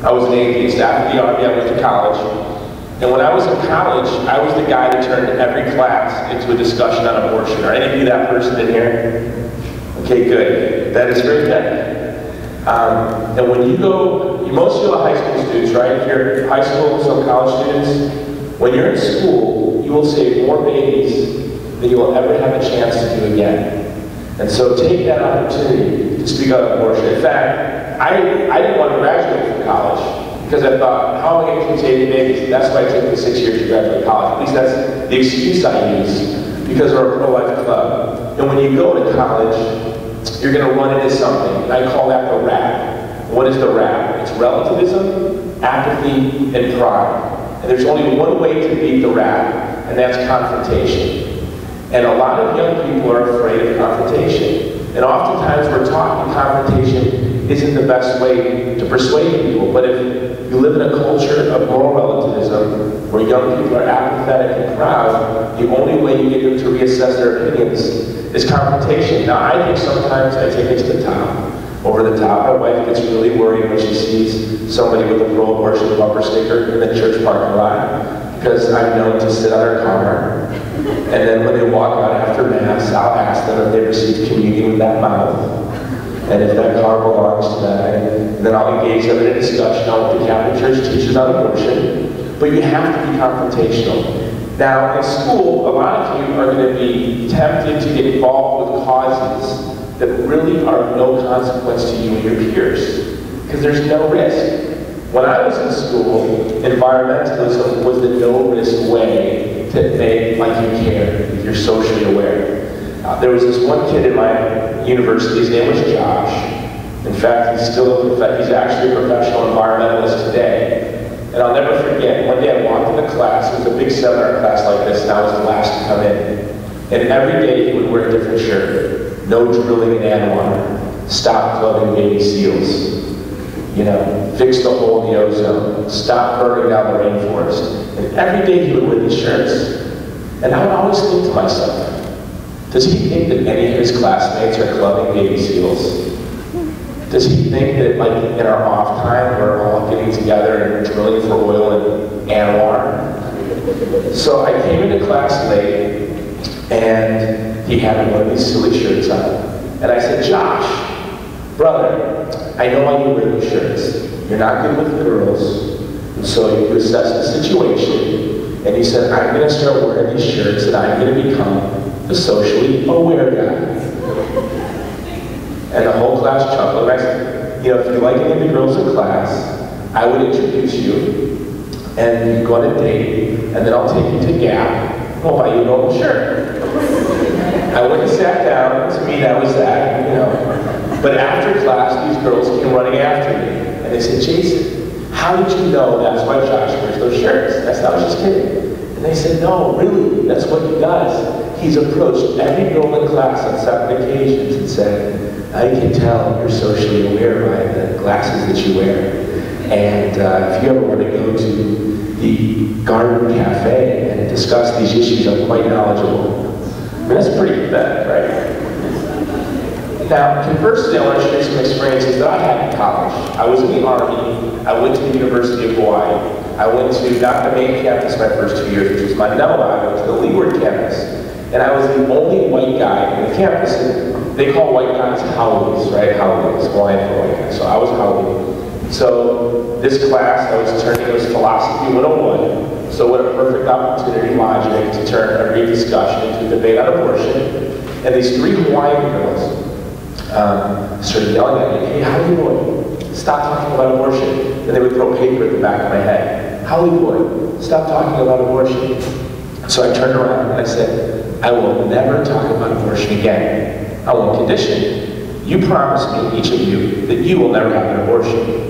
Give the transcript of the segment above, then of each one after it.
I was an atheist. After the Army, I went to college. And when I was in college, I was the guy that turned every class into a discussion on abortion. Are any of you that person in here? Okay, good. That is very good. And when you go, most of you are high school students, right? If you're high school, some college students, when you're in school, you will save more babies than you will ever have a chance to do again. And so take that opportunity to speak out on abortion. In fact, I didn't want to graduate from college because I thought, how am I going to keep saving babies? That's why it took me 6 years to graduate college. At least that's the excuse I use because we're a pro-life club. And when you go to college, you're going to run into something. And I call that the rap. What is the rap? It's relativism, apathy, and pride. And there's only one way to beat the rap, and that's confrontation. And a lot of young people are afraid of confrontation. And oftentimes we're taught that confrontation isn't the best way to persuade people. But if you live in a culture of moral relativism, where young people are apathetic and proud, the only way you get them to reassess their opinions is confrontation. Now, I think sometimes I take it to the top, over the top. My wife gets really worried when she sees somebody with a pro-abortion bumper sticker in the church parking lot, because I'm known to sit on her car, and then when they walk out after Mass, I'll ask them if they received communion with that mouth, and if that car belongs to them, and then I'll engage them in a discussion on what the Catholic Church teaches on abortion. But you have to be confrontational. Now, in school, a lot of you are going to be tempted to get involved with causes that really are of no consequence to you and your peers, because there's no risk. When I was in school, environmentalism was the no-risk way to make like you care, if you're socially aware. There was this one kid in my university, his name was Josh. In fact, he's actually a professional environmentalist today. And I'll never forget, one day I walked into class, it was a big seminar class like this, and I was the last to come in. And every day he would wear a different shirt. No drilling in Anwar. Stop clubbing baby seals. You know, fix the hole in the ozone. Stop burning down the rainforest. And every day he would wear these shirts. And I would always think to myself, does he think that any of his classmates are clubbing baby seals? Does he think that, like, in our off time, we're all getting together and drilling for oil in Anwar? So I came into class late, and he had one of these silly shirts on. And I said, Josh, brother, I know why you wear these shirts. You're not good with the girls, so you assess the situation. And he said, I'm going to start wearing these shirts, and I'm going to become the socially aware guy. And the whole class chuckled. And I said, you know, if you like any of the girls in class, I would introduce you, and you go on a date, and then I'll take you to Gap, and I'll buy you a normal shirt. I went and sat down. To me, that was that, you know. But after class, these girls came running after me, and they said, Jason, how did you know that's why Josh wears those shirts? I was just kidding. And they said, no, really, that's what he does. He's approached every girl in class on separate occasions and said, I can tell you're socially aware by the glasses that you wear. And if you ever want to go to the Garden Cafe and discuss these issues, I'm quite knowledgeable. I mean, that's pretty pathetic, right? Now, conversely, I want to share some experiences that I had in college. I was in the Army. I went to the University of Hawaii. I went to not the main campus my first 2 years, which was Manila. I went to the Leeward campus. And I was the only white guy on the campus. And they call white guys Howleys, right? Howleys, Hawaiian for white guys. So I was Howley. So this class I was turning, it was Philosophy 101. So what a perfect opportunity, logic, to turn every discussion into a debate on abortion. And these three Hawaiian girls started yelling at me, hey, Howley boy, stop talking about abortion. And they would throw paper at the back of my head. Howley boy, stop talking about abortion. So I turned around and I said, I will never talk about abortion again. I won't condition. You promise me, each of you, that you will never have an abortion.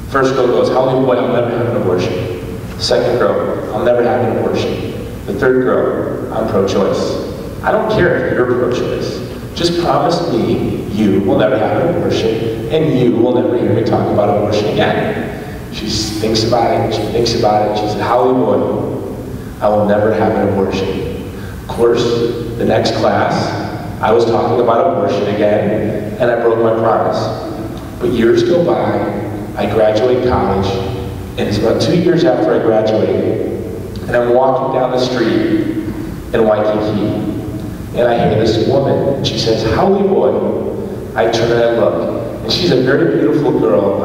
First girl goes, Howley boy, I'll never have an abortion. Second girl, I'll never have an abortion. The third girl, I'm pro-choice. I don't care if you're pro-choice. Just promise me you will never have an abortion, and you will never hear me talk about abortion again. She thinks about it, and she thinks about it, she said, Howley boy, I will never have an abortion. Of course, the next class, I was talking about abortion again, and I broke my promise. But years go by, I graduate college, and it's about 2 years after I graduated, and I'm walking down the street in Waikiki, and I hear this woman, and she says, "Howley boy." I turn and I look, and she's a very beautiful girl.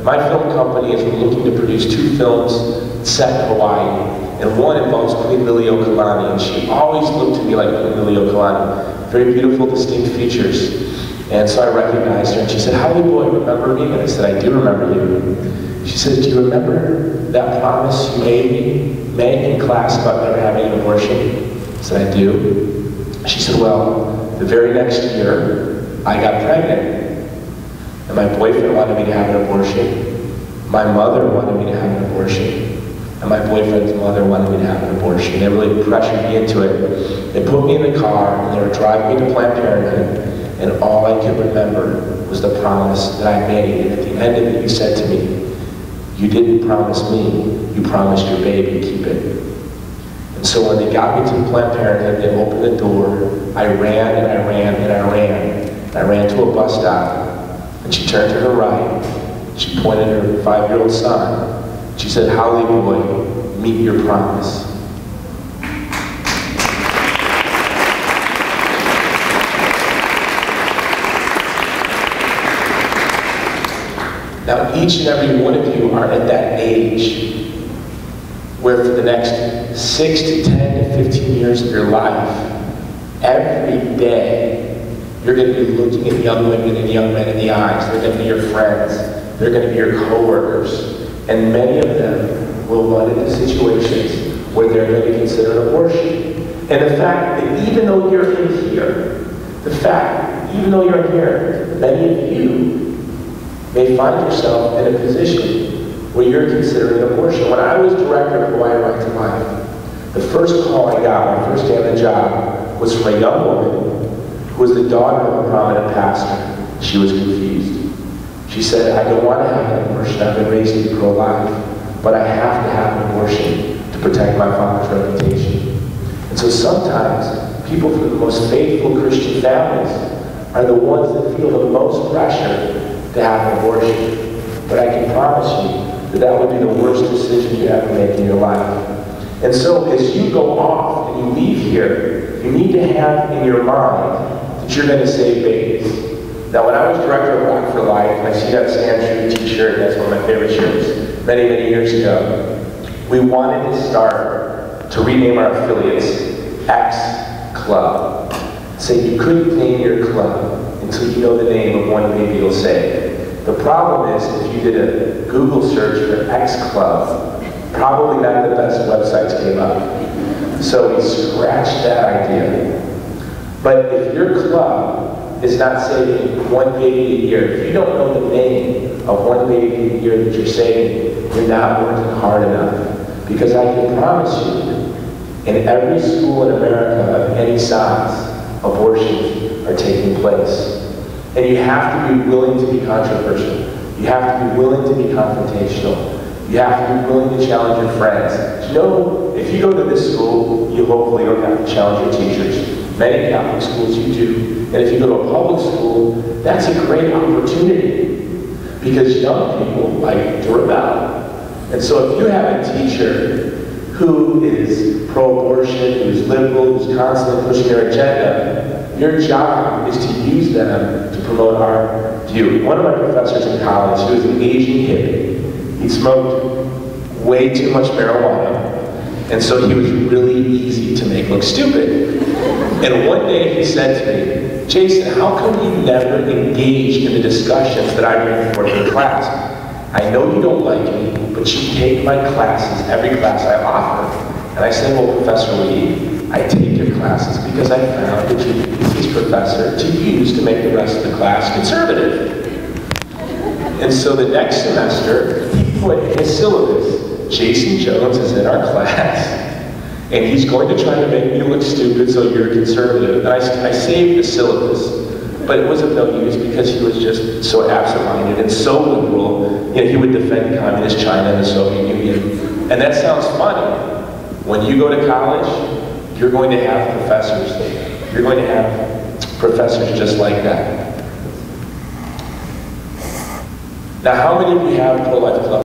My film company is looking to produce 2 films set in Hawaii, and one involves Queen Liliuokalani, and she always looked to me like Queen Liliuokalani. Very beautiful, distinct features. And so I recognized her, and she said, "Howley boy, remember me?" And I said, "I do remember you." She said, "Do you remember that promise you made me in class about never having an abortion?" I said, "I do." She said, "Well, the very next year, I got pregnant, and my boyfriend wanted me to have an abortion. My mother wanted me to have an abortion, and my boyfriend's mother wanted me to have an abortion. They really pressured me into it. They put me in the car, and they were driving me to Planned Parenthood, and all I could remember was the promise that I made. And at the end of it, you said to me, 'You didn't promise me, you promised your baby, keep it.'" And so when they got me to Planned Parenthood, they opened the door, I ran and I ran and I ran. I ran to a bus stop, and she turned to her right. She pointed at her 5-year-old son. She said, "Howley boy, meet your promise." Now, each and every one of you are at that age where for the next 6 to 10 to 15 years of your life, every day, you're going to be looking at young women and young men in the eyes. They're going to be your friends. They're going to be your coworkers. And many of them will run into situations where they're going to consider an abortion. And the fact that even though you're in here, many of you may find yourself in a position where you're considering an abortion. When I was director of Hawaii Right to Life, the first call I got, my first day on the job, was from a young woman who was the daughter of a prominent pastor. She was confused. She said, "I don't want to have an abortion. I've been raised to be pro-life, but I have to have an abortion to protect my father's reputation." And so sometimes people from the most faithful Christian families are the ones that feel the most pressure to have an abortion. But I can promise you that that would be the worst decision you ever make in your life. And so as you go off and you leave here, you need to have in your mind that you're going to save babies. Now, when I was director of Rock for Life, and I see that Stand True t-shirt, that's one of my favorite shirts, many, many years ago, we wanted to start to rename our affiliates X Club. So you couldn't name your club until you know the name of one baby you'll save. The problem is, if you did a Google search for X Club, probably not the best websites came up. So we scratched that idea. But if your club is not saving one baby a year, if you don't know the name of one baby a year that you're saving, you're not working hard enough. Because I can promise you, in every school in America of any size, abortions are taking place. And you have to be willing to be controversial. You have to be willing to be confrontational. You have to be willing to challenge your friends. You know, if you go to this school, you hopefully don't have to challenge your teachers. Many Catholic schools you do. And if you go to a public school, that's a great opportunity. Because young people like to rebel. And so if you have a teacher who is pro-abortion, who's liberal, who's constantly pushing their agenda, your job is to use them to promote our view. One of my professors in college, he was an Asian hippie. He smoked way too much marijuana, and so he was really easy to make look stupid. And one day he said to me, "Jason, how come you never engage in the discussions that I bring forth in class? I know you don't like me, but you take my classes, every class I offer." And I said, "Well, Professor Lee, I take your classes because I found that you're the easiest professor to use to make the rest of the class conservative." And so the next semester, he put in his syllabus, "Jason Jones is in our class, and he's going to try to make me look stupid so you're conservative." And I saved the syllabus, but it was of no use because he was just so absent-minded and so liberal. You know, he would defend communist China and the Soviet Union. And that sounds funny. When you go to college, you're going to have professors. You're going to have professors just like that. Now, how many of you have pro-life clubs?